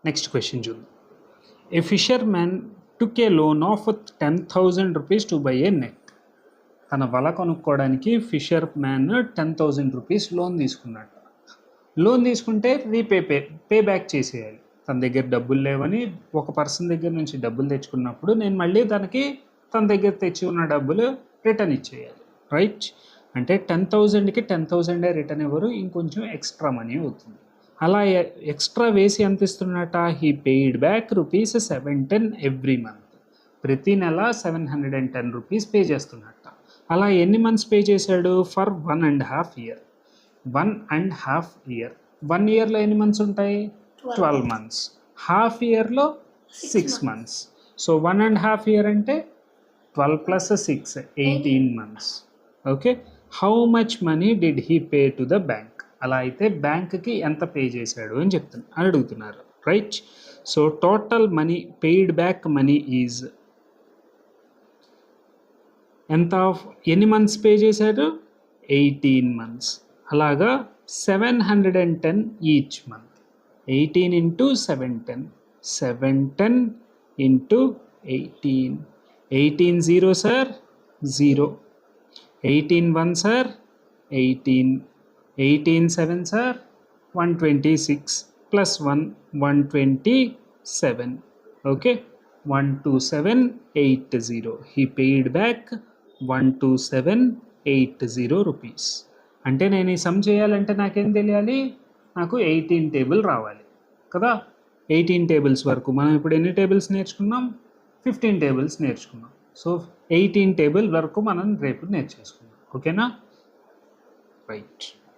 Next question చూద్దాం. A fisherman took a loan of 10,000 rupees to buy a net. తన వల కొనుక్కోవడానికి fisherman 10,000 rupees loan తీసుకున్నాడు. Loan తీసుకుంటే pay back చేసేయాలి. తన దగ్గర డబ్బులు లేవని ఒక పర్సన్ దగ్గర నుంచి డబ్బులు తెచ్చుకున్నప్పుడు నేను మళ్ళీ తన దగ్గర తెచ్చి ఉన్న డబ్బులు రిటర్న్ ఇచ్చేయాలి, రైట్? అంటే 10,000కి 10,000 రిటర్న్ ఇవ్వరు, ఇంకొంచెం ఎక్స్ట్రా మనీ అవుతుంది. అలా ఎక్స్ట్రా వేసి ఎంత ఇస్తున్నట? He paid back rupees 710 every month. ప్రతి నెల 710 రూపీస్ పే చేస్తున్నట్ట. అలా ఎన్ని మంత్స్ పే చేశాడు? For 1.5 year. 1.5 year. 1 yearలో ఎన్ని మంత్స్ ఉంటాయి? 12 months. హాఫ్ ఇయర్లో 6 months. సో 1.5 year అంటే 12 + 6 18 months. Okay. How much money did he pay to the bank? అలా అయితే బ్యాంక్కి ఎంత పే చేశాడు అని అడుగుతున్నారు, right? So total money paid back money is ఎంత? ఎన్ని మంత్స్ పే చేశాడు? 18 months. అలాగా 710 each month. 18 into 710. 710 into 18. 18 zeros are 0. 18 ones are 18. 18 sevens are 126 plus 1 127. Okay, 12780. He paid back 12780 rupees. అంటే నేను ఈ సమ్ చేయాలంటే నాకేం తెలియాలి? నాకు 18 టేబుల్ రావాలి కదా. 18 టేబుల్స్ వరకు మనం ఇప్పుడు ఎన్ని టేబుల్స్ నేర్చుకున్నాం? 15 టేబుల్స్ నేర్చుకున్నాం. సో 18 టేబుల్ వరకు మనం రేపు నేర్చేసుకున్నాం. ఓకేనా? రైట్.